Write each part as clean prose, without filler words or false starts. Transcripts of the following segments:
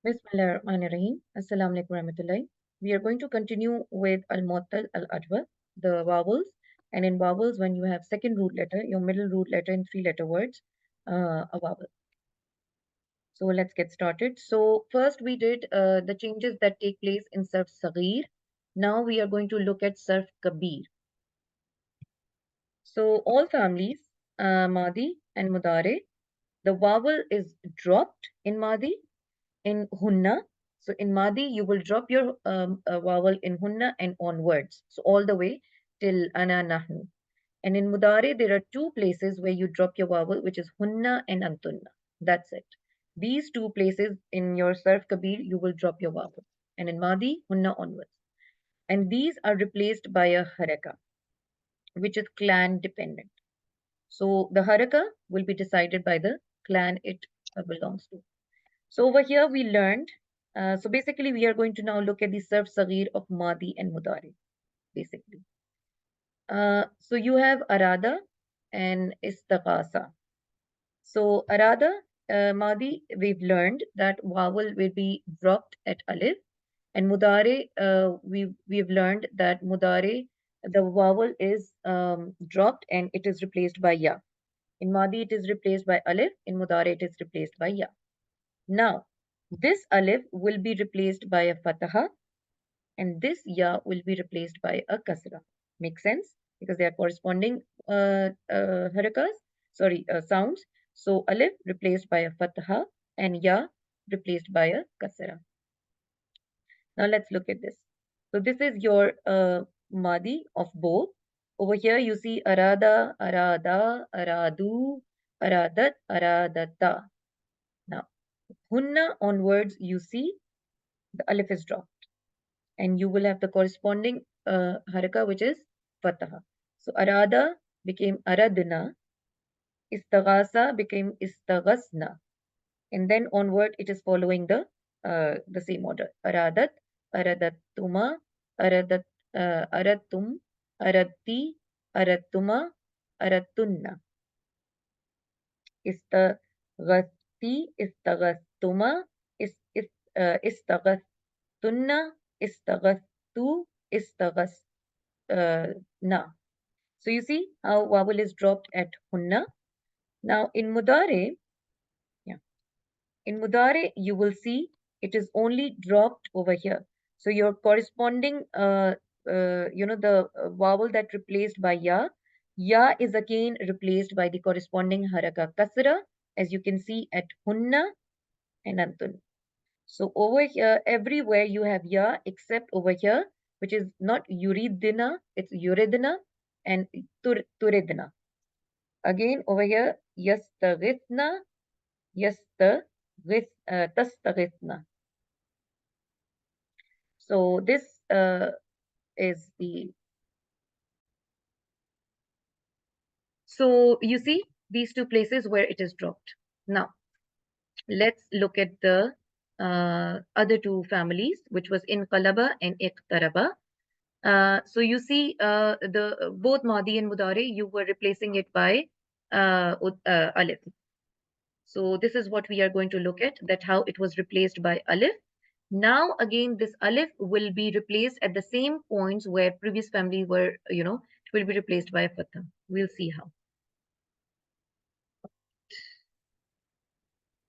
Bismillahirrahmanirrahim. Assalamu alaikum warahmatullahi. We are going to continue with al-Mu'tal al-Ajwa, the vowels. And in vowels, when you have second root letter, your middle root letter in three-letter words, a vowel. So let's get started. So first we did the changes that take place in Sarf Saghir. Now we are going to look at Sarf Kabir. So all families, Madi and Mudare, the vowel is dropped in Madi in hunna. So in Madi, you will drop your vowel in hunna and onwards. So all the way till ana nahnu. And in Mudare, there are two places where you drop your vowel, which is hunna and antunna. That's it. These two places in your Sarf Kabir, you will drop your vowel. And in Madi, hunna onwards. And these are replaced by a haraka, which is clan dependent. So the haraka will be decided by the clan it belongs to. So over here we learned, so basically we are going to now look at the Sarf Saghir of Madi and Mudari, basically. So you have Arada and Istighasa. So Arada, Madi, we've learned that vowel will be dropped at Alif, and Mudare, we've learned that Mudare, the vowel is dropped and it is replaced by Ya. In Madi, it is replaced by Alif. In Mudare, it is replaced by Ya. Now, this alif will be replaced by a fataha and this ya will be replaced by a kasra. Makes sense? Because they are corresponding harakas, sounds. So, alif replaced by a fataha and ya replaced by a kasra. Now, let's look at this. So, this is your madi of both. Over here, you see arada, arada, aradu, aradat, aradata. Now, hunna onwards, you see the alif is dropped and you will have the corresponding haraka which is fataha. So arada became aradna, istaghasa became istaghasna, and then onward it is following the same order. Aradat, aradattuma, aradat, arattum, aratti, arattuma, arattunna, istaghasti, istaghastuma, istaghattunna, istaghattu, istaghasna. So you see how vowel is dropped at hunna. Now in mudare, yeah, in mudare you will see it is only dropped over here. So your corresponding, the vowel that replaced by ya, ya is again replaced by the corresponding haraka kasra, as you can see at hunna and antun. So over here, everywhere you have ya except over here, which is not yuridina, it's yuridina and turidina. Again over here, yastaghithna, tastaghithna. So this is the, so you see these two places where it is dropped. Now, let's look at the other two families, which was inqalaba and iqtaraba. So you see the both Madi and Mudari, you were replacing it by Alif. So this is what we are going to look at, that how it was replaced by Alif. Now again, this Alif will be replaced at the same points where previous family were, it will be replaced by a Fatha. We'll see how.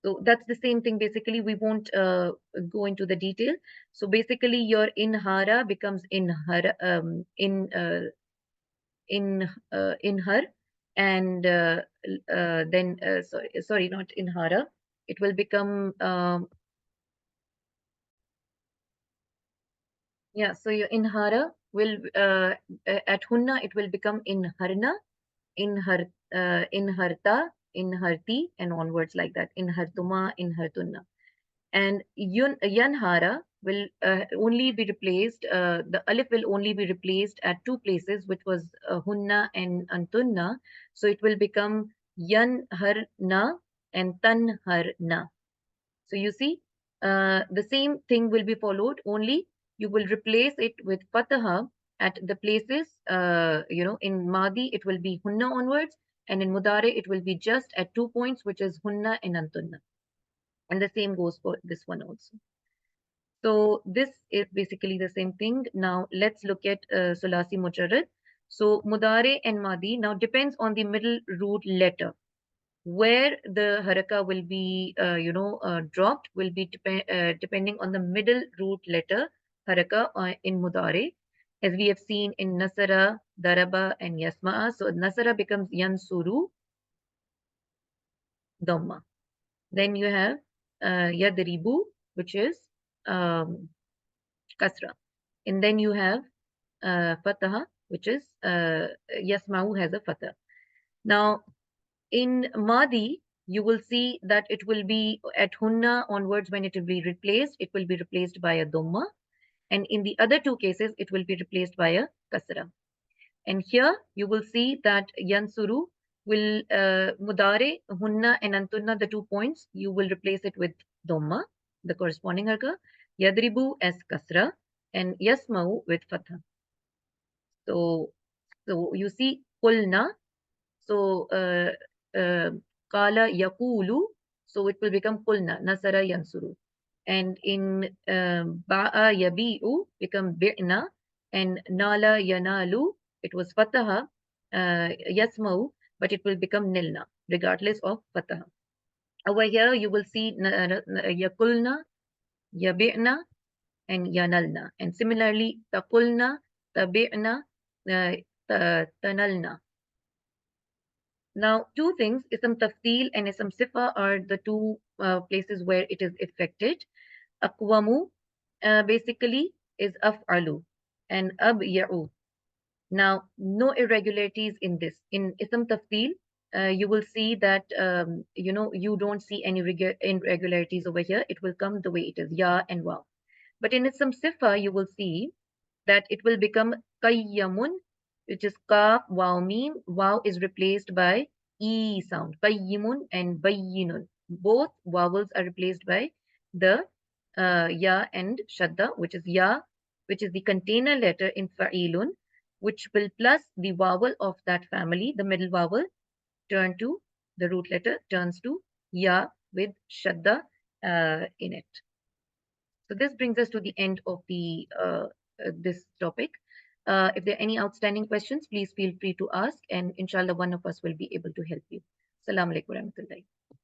So that's the same thing. Basically, we won't go into the detail. So basically, your inhara becomes inhara, in her, and then sorry, not inhara. It will become yeah. So your inhara will at hunna it will become inharna, inharta, inharti, and onwards like that. Inhartuma, inhartunna. And yanhara will only be replaced, the alif will only be replaced at two places, which was hunna and antunna. So it will become yanharna and tanharna. So you see, the same thing will be followed, only you will replace it with fataha at the places, in Madi it will be hunna onwards, and in Mudare it will be just at 2 points, which is hunna and antunna. And the same goes for this one also. So this is basically the same thing. Now let's look at Sulasi Mujarrad. So Mudare and Madi now depends on the middle root letter. Where the haraka will be, dropped will be depending on the middle root letter haraka in Mudare, as we have seen in Nasara, Daraba, and Yasma'a. So Nasara becomes Yansuru, Dhamma. Then you have Yadribu, which is um, Kasra. And then you have Fataha, which is Yasma'u has a Fatah. Now, in Madi, you will see that it will be at Hunna onwards when it will be replaced, it will be replaced by a Dhamma. And in the other two cases, it will be replaced by a Kasra. And here you will see that Yansuru will Mudare, Hunna, and Antunna, the 2 points, you will replace it with Dhamma, the corresponding harka, Yadribu as Kasra, and Yasmau with Fatha. So you see Kulna. So Kala Yakulu. So it will become Kulna, Nasara Yansuru. And in Ba'a Yabi'u become Bi'na, and Nala Yanalu, it was Fataha, Yasmau, but it will become Nilna, regardless of Fataha. Over here, you will see Yakulna, Yabi'na, and Yanalna. And similarly, Takulna, Tabi'na, Tanalna. Now, two things, ism tafdeel and ism sifa are the two places where it is affected. Aqwamu basically is af'alu and abya'u. Now, no irregularities in this. In ism tafdeel, you will see that, you don't see any irregularities over here. It will come the way it is, ya and waw. But in ism sifa, you will see that it will become qayyamun, which is kaf, waw, mim. Waw is replaced by e sound, qayyimun and bayyinun. Both vowels are replaced by the ya and shadda, which is ya, which is the container letter in fa'ilun, which will plus the vowel of that family, the middle vowel, turn to the root letter, turns to ya with shadda in it. So this brings us to the end of the this topic. If there are any outstanding questions, please feel free to ask, and inshallah one of us will be able to help you. Assalamu alaikum warahmatullahi.